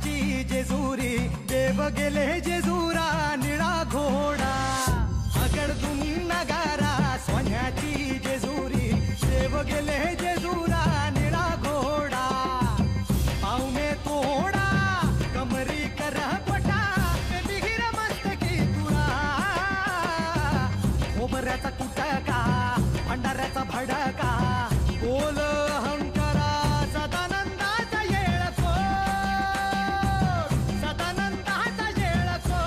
सोन्याची जेजुरी देव गेले जेजुरा निळा घोडा अगडदुम नगारा सोन्याची जेजुरी देव गेले जेजुरा निळा घोडा पाव में तोडा कमरी कर पटा मिहिर मस्तकी तुरा खोबऱ्याचा कुटका भंडाऱ्याचा भडका बोल अहंकारा सदानंदाचा येळको सदानंदाचा येळको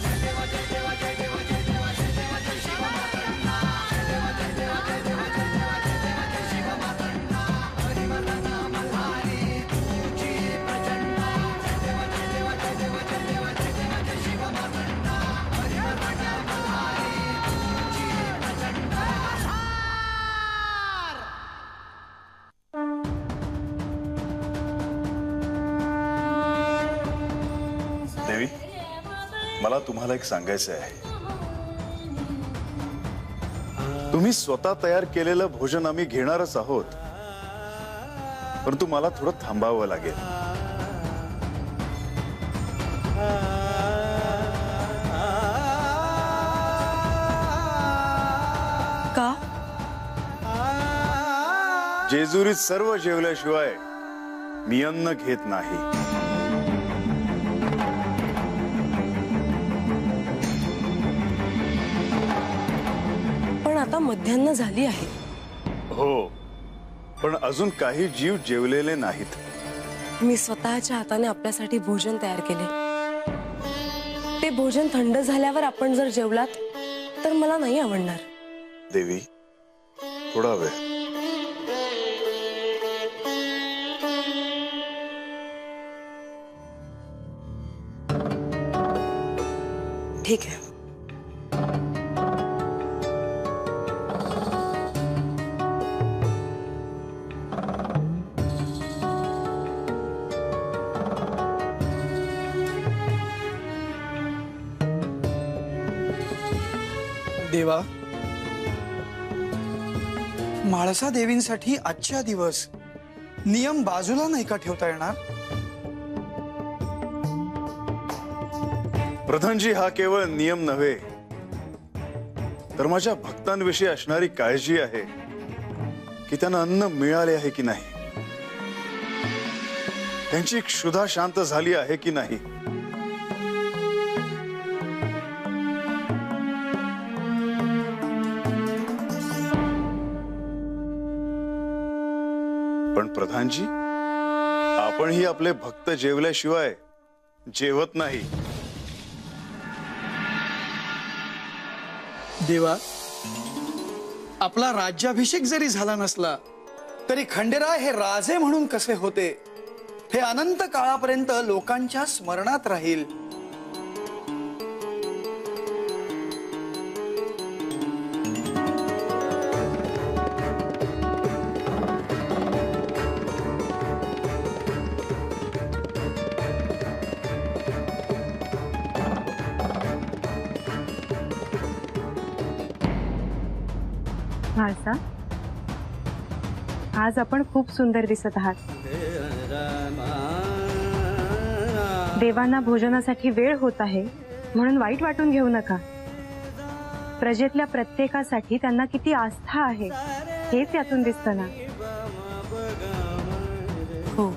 जय देव जय देव जय देव जय देव जय देव जय शिव मातंगा जय देव जय देव जय देव जय देव जय देव जय शिव मातंगा हरिवर्धन मल्हारी तुझी प्रचंड जय देव जय देव जय देव जय देव जय देव जय शिव मातंगा हरिवर्धन मल्हारी तुझी प्रचंड देवी मला तुम्हाला एक सांगायचं आहे। तुम्ही स्वतः तयार केलेलं भोजन आम्ही घेणारच आहोत, परंतु मला थोडं थांबावं लागेल। का? जेजुरीत सर्व जेवल्याशिवाय मी अन्न घेत नाही। आता मध्यान्ह झाली आहे। हो, पण अजून काही जीव जेवलेले नाहीत। मी स्वतःच्या हाताने आपल्यासाठी भोजन तयार केले। ते भोजन थंड झाल्यावर आपण जर जेवलात तर मला नाही आवडणार। देवी, थोडा वेळ। ठीक है। देवा, म्हाळसा देवींसाठी आजच्या दिवस नियम बाजूला नाही का ठेवता येणार? प्रधानजी, हा केवळ नियम नव्हे तर माझ्या भक्तांविषयी असणारी काळजी आहे की त्यांना अन्न मिळाले आहे की नाही, त्यांची क्षुधा शांत झाली आहे की नाही। पण प्रधानजी, आपणही आपले भक्त जेवल्याशिवाय जेवत नाही। देवा, आपला राज्याभिषेक जरी झाला नसला तरी खंडेराय हे राजे म्हणून कसे होते हे अनंत काळापर्यंत लोकांच्या स्मरणात राहील। म्हाळसा, आज आपण खूप सुंदर दिसत आहात। देवांना भोजनासाठी वेळ होत आहे म्हणून वाईट वाटून घेऊ नका। प्रजेतल्या प्रत्येकासाठी त्यांना किती आस्था आहे हेच यातून दिसतं ना। हो,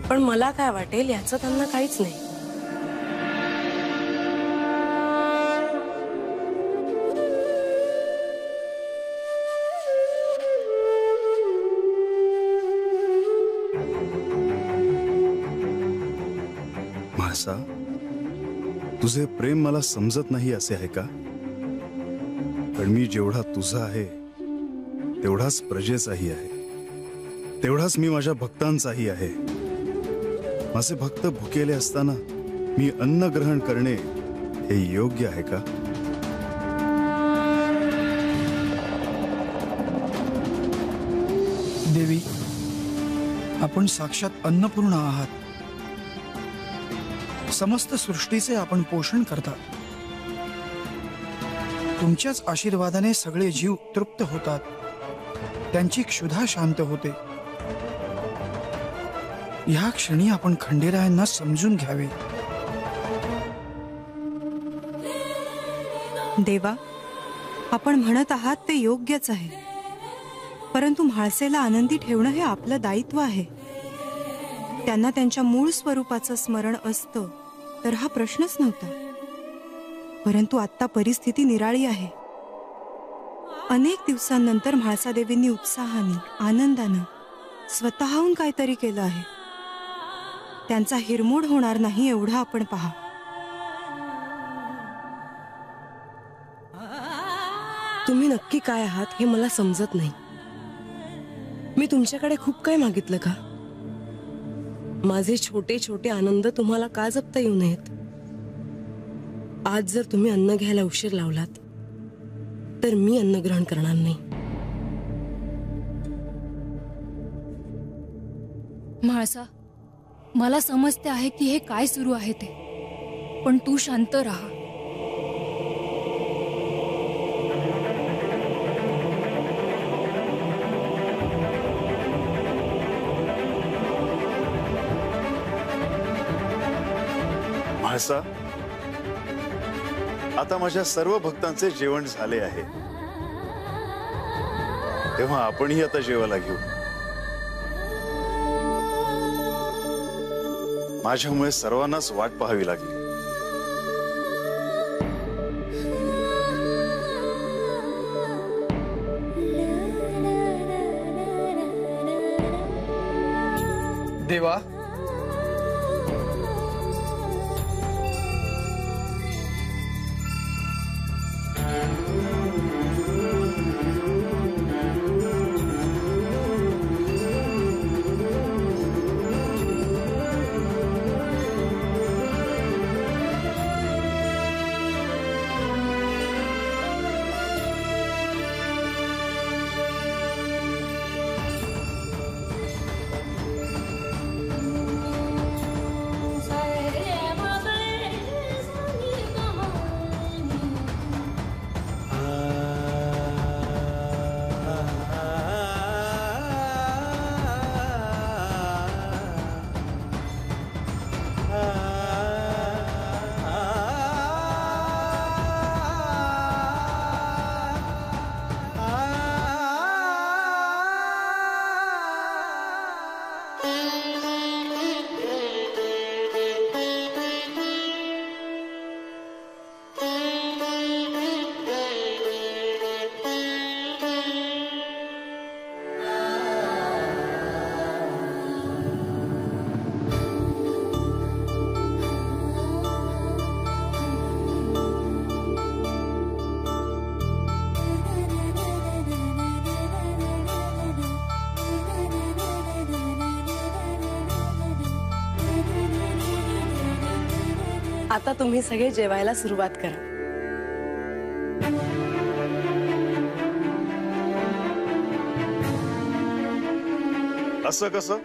पण मला काय वाटेल याचं त्यांना काहीच नाही। म्हाळसा, तुझे प्रेम मला समजत नाही असे आहे का? पण मी जेवढा तुझा आहे तेवढाच प्रजेचाही आहे, तेवढाच मी माझ्या भक्तांचाही आहे। माझे भक्त भुकेले असताना मी अन्न ग्रहण करणे हे योग्य आहे का? देवी, आपण साक्षात अन्नपूर्णा आहात। समस्त सृष्टीचे आपण पोषण करता। तुमच्याच आशीर्वादाने सगळे जीव तृप्त होतात, त्यांची क्षुधा शांत होते। ह्या क्षणी आपण खंडेरायांना समजून घ्यावे. देवा, आपण म्हणत आहात ते योग्यच आहे, परंतु म्हाळसेला आनंदी ठेवणं हे आपलं दायित्व आहे. त्यांना त्यांच्या मूळ स्वरूपाचं स्मरण असतं तर हा प्रश्नच नव्हता. परंतु आता परिस्थिती निराळी आहे. अनेक दिवसांनंतर म्हाळसादेवींनी उत्साहाने, आनंदानं स्वतःहून काहीतरी केलं आहे. त्यांचा हिरमोड होणार नाही एवढं आपण पहा. तुम्ही नक्की काय आहात हे मला समजत नाही. मी तुमच्याकडे खूप काय मागितलं का? माझे छोटे छोटे आनंद तुम्हाला का जपता येऊ नयेत? आज जर तुम्ही अन्न घ्यायला उशीर लावलात तर मी अन्न ग्रहण करणार नाही. म्हाळसा, मला समजते आहे की हे काय सुरू आहे ते, पण तू शांत राहा. म्हाळसा, आता माझ्या सर्व भक्तांचे जेवण झाले आहे, तेव्हा आपणही आता जेवायला घेऊ. माझ्यामुळे सर्वांनाच वाट पाहावी लागली. देवा, आता तुम्ही सगळे जेवायला सुरुवात करा. असं कसं?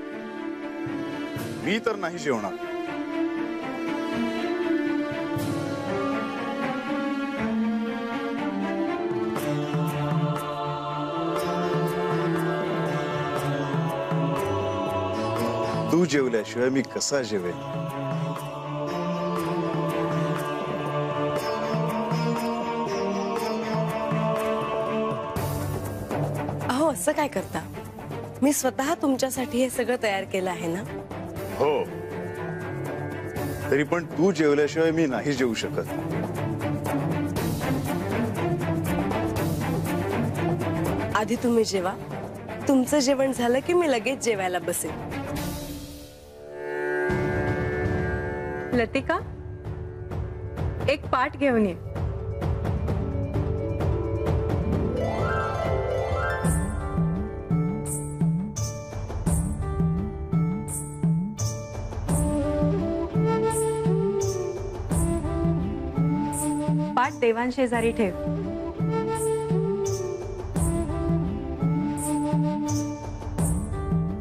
मी तर नाही जेवणार. तू जेवल्याशिवाय मी कसा जेवेन? असं काय करता? मी स्वतः तुमच्यासाठी हे सगळं तयार केलं आहे ना. हो, तरी पण तू जेवल्याशिवाय मी नाही जेवू शकत. आधी तुम्ही जेवा. तुमचं जेवण झालं की मी लगेच जेवायला बसेन. लतिका, एक पाट घेऊन ये. पाट देवांशेजारी ठेव.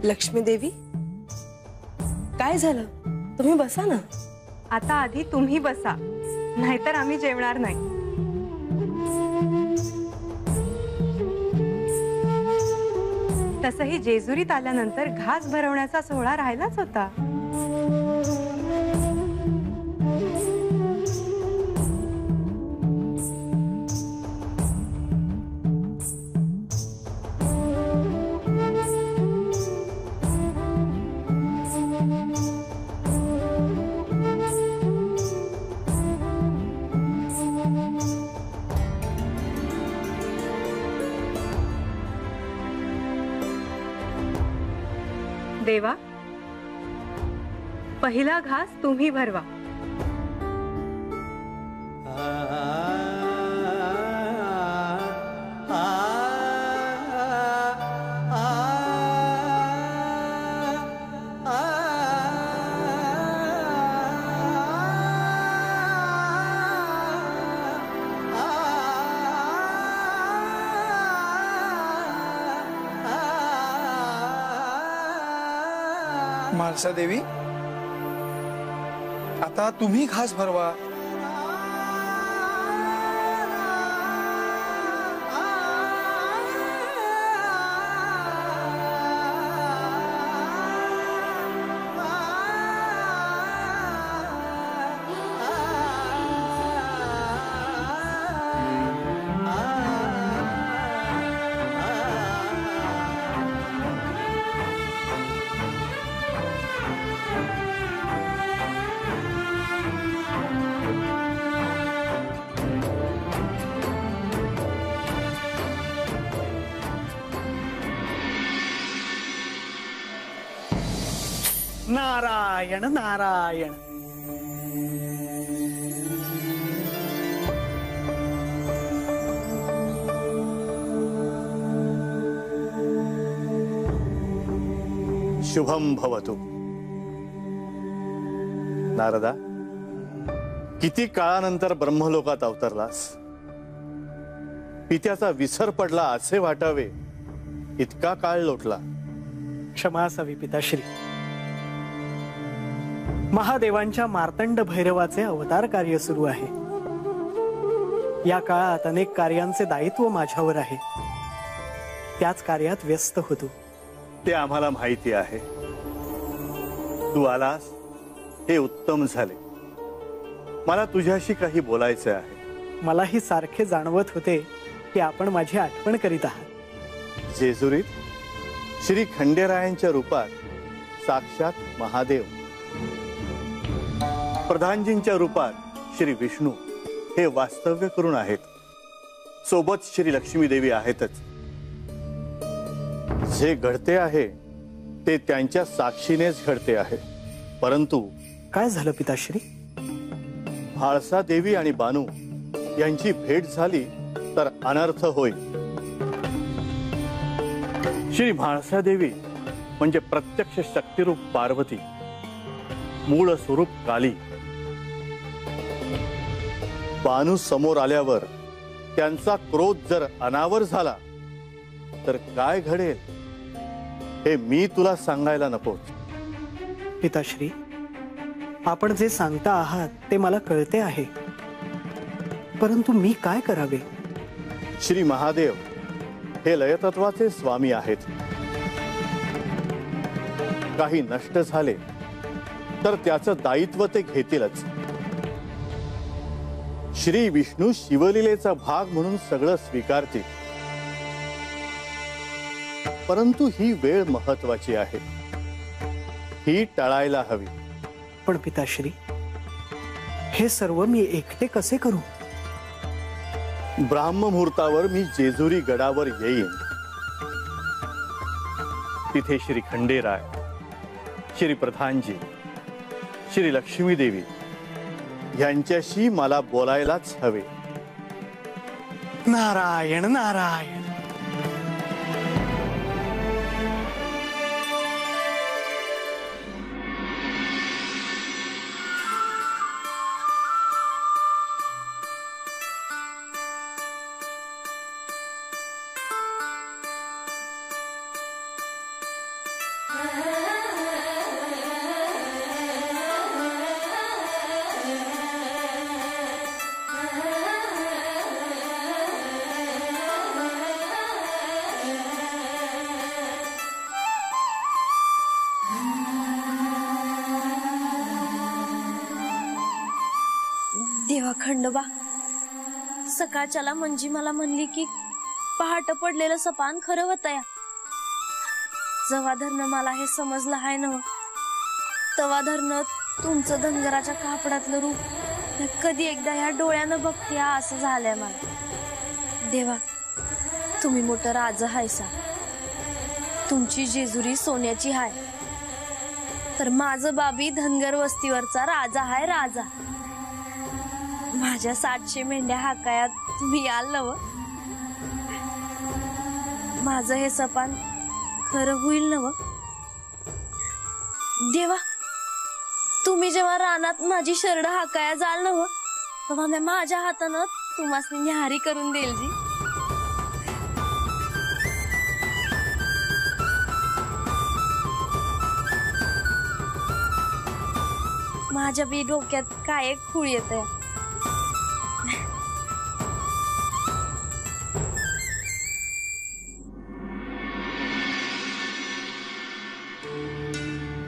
लक्ष्मी देवी, काय झालं? तुम्ही बसा ना. आता आधी तुम्ही बसा, नाहीतर आम्ही जेवणार नाही. तसंही जेजुरीत आल्यानंतर घास भरवण्याचा सोहळा राहिलाच होता. देवा, पहिला घास तुम्ही भरवा. म्हाळसा देवी, आता तुम्ही घास भरवा. नारायण नारायण. शुभम भवतु. नारदा, किती काळानंतर ब्रह्मलोकात अवतरलास. पित्याचा विसर पडला असे वाटावे इतका काळ लोटला. क्षमा असावी पिताश्री. महादेवांच्या मार्तंड भैरवाचे अवतार कार्य सुरू आहे. या काळात अनेक कार्यांचे दायित्व माझ्यावर आहे. त्याच कार्यात व्यस्त होतो. ते आम्हाला माहिती आहे. तू आलास हे उत्तम झाले. मला तुझ्याशी काही बोलायचे आहे. मलाही सारखे जाणवत होते की आपण माझी आठवण करीत आहात. जेजुरीत श्री खंडेरायांच्या रूपात साक्षात महादेव, प्रधानजींच्या रूपात श्री विष्णू हे वास्तव्य करून आहेत. सोबत श्री लक्ष्मी देवी आहेतच. जे घडते आहे ते त्यांच्या साक्षीनेच घडते आहे. परंतु काय झालं पिताश्री? म्हाळसा देवी आणि बानू यांची भेट झाली तर अनर्थ होईल. श्री म्हाळसा देवी म्हणजे प्रत्यक्ष शक्तिरूप पार्वती, मूळ स्वरूप काली. बानू समोर आल्यावर त्यांचा क्रोध जर अनावर झाला तर काय घडेल हे मी तुला सांगायला नको. पिताश्री, आपण जे सांगता आहात ते मला कळते आहे. परंतु मी काय करावे? श्री महादेव हे लयतत्वाचे स्वामी आहेत. काही नष्ट झाले तर त्याचं दायित्व ते घेतीलच. श्री विष्णू शिवलीलेचा भाग म्हणून सगळं स्वीकारतील. परंतु ही वेळ महत्वाची आहे. ही टळायला हवी. पण पिताश्री, हे सर्व मी एकटे कसे करू? ब्राह्ममुहूर्तावर मी जेजुरी गडावर येईन. तिथे श्री खंडेराय, श्री प्रधानजी, श्री लक्ष्मी देवी यांच्याशी मला बोलायलाच हवे. नारायण नारायण. खंडोबा, सकाळच्याला मंजी मला म्हणली की पहाट पडलेलं सपान खरं होतं या. जवा धरणं मला हे समजलं आहे ना, तवा धरणं तुमचं धनगराच्या कापडातलं रूप कधी एकदा ह्या डोळ्यानं बघते असं झालंय मला. देवा, तुम्ही मोठं राज हायसा, तुमची जेजुरी सोन्याची हाय, तर माझं बाबी धनगर वस्तीवरचा राजा हाय राजा. माझ्या 700 मेंढ्या हाकायात तुम्ही याल नव, माझं हे सपान खरं होईल नव. देवा, तुम्ही जेव्हा रानात माझी शरड हाकाया जाल नव, तेव्हा मी माझ्या हातानं तुम्हासनी न्याहारी करून देईल जी. माझ्या बी डोक्यात काय एक खूळ येत आहे.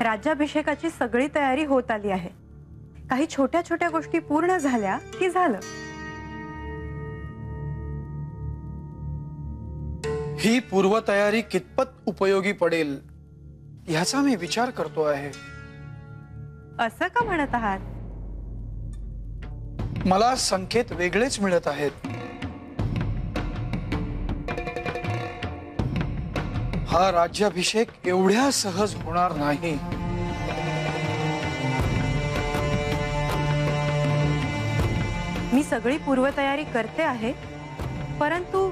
राज्याभिषेकाची सगळी तयारी होत आली आहे. काही छोट्या छोट्या गोष्टी पूर्ण झाल्या की झालं. ही पूर्वतयारी कितपत उपयोगी पडेल ह्याचा मी विचार करतो आहे. असं का म्हणत आहात? मला संकेत वेगळेच मिळत आहेत. हा राज्याभिषेक एवढ्या सहज होणार नाही. मी सगळी पूर्वतयारी करते आहे, परंतु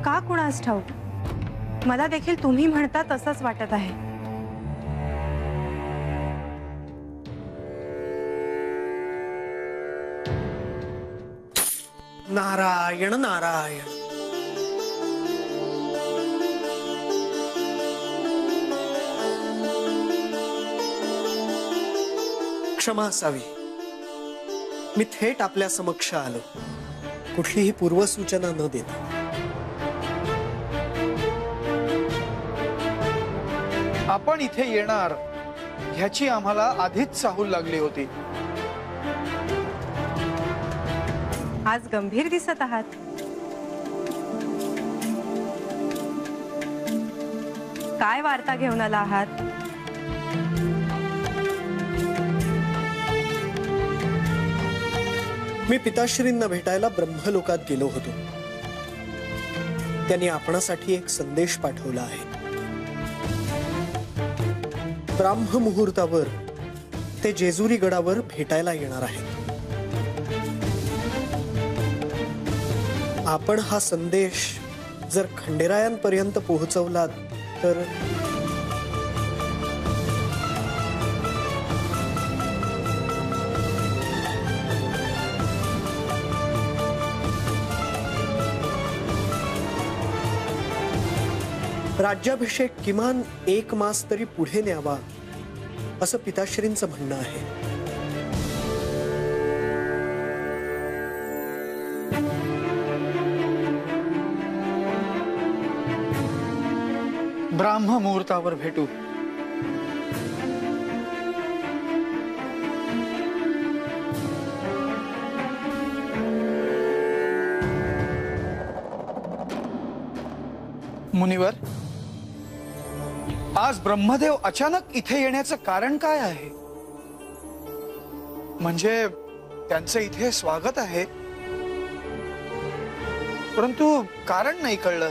का कुणास ठाऊक मला देखील तुम्ही म्हणता तसंच वाटत आहे. नारायण नारायण. क्षमा असावी, मी थेट आपल्या समक्ष आलो, कुठलीही पूर्वसूचना न देता. आपण इथे येणार ह्याची आम्हाला आधीच चाहूल लागली होती. आज गंभीर दिसत आहात. काय वार्ता घेऊन आला आहात? मी पिताश्रींना भेटायला ब्रह्मलोकात गेलो होतो. त्यांनी आपणासाठी एक संदेश पाठवला आहे. ब्राह्म मुहूर्तावर ते जेजुरी गडावर भेटायला येणार आहेत. आपण हा संदेश जर खंडेरायांपर्यंत पोहोचवलात तर राज्याभिषेक किमान 1 मास तरी पुढे न्यावा असं पिताश्रींचं म्हणणं आहे. ब्राह्म मुहूर्तावर भेटू. मुनिवर, आज ब्रह्मदेव अचानक इथे येण्याचं कारण काय आहे? म्हणजे त्यांचं इथे स्वागत आहे, परंतु कारण नाही कळलं.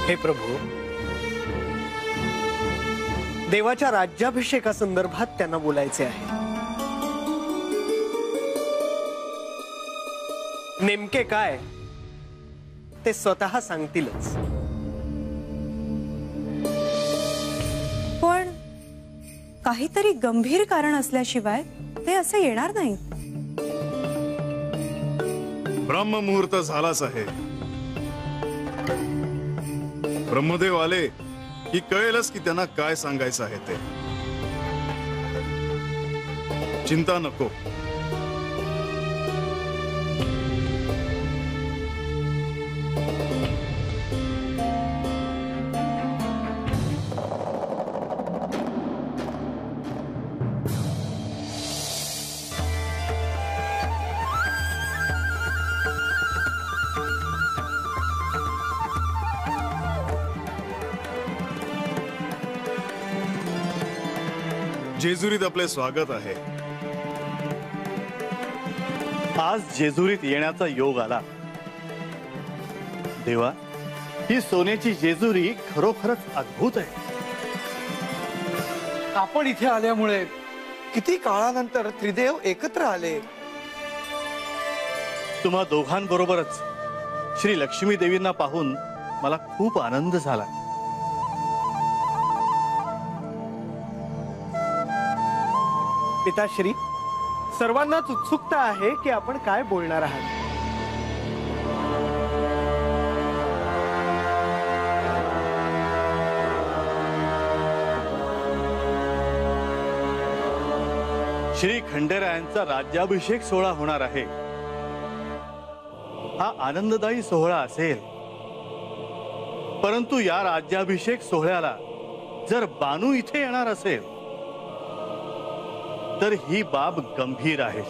हे प्रभू, देवाच्या राज्याभिषेकासंदर्भात त्यांना बोलायचे आहे. नेमके काय ते स्वतः सांगतीलच. पण काहीतरी गंभीर कारण असल्याशिवाय ते असे येणार नाही. ब्रह्ममुहूर्त झालाच आहे. ब्रह्मदेव आले की कळेलच की त्यांना काय सांगायचं आहे ते. चिंता नको. जेजुरीत आपले स्वागत आहे. आज जेजुरीत येण्याचा योग आला. देवा, ही सोन्याची जेजुरी खरोखरच अद्भुत आहे. आपण इथे आल्यामुळे किती काळानंतर त्रिदेव एकत्र आले. तुम्हा दोघांबरोबरच श्री लक्ष्मी देवींना पाहून मला खूप आनंद झाला. पिताश्री, सर्वांनाच उत्सुकता आहे की आपण काय बोलणार आहात. श्री खंडेरायांचा राज्याभिषेक सोहळा होणार आहे. हा आनंददायी सोहळा असेल, परंतु या राज्याभिषेक सोहळ्याला जर बानू इथे येणार असेल तर ही बाब गंभीर आहे.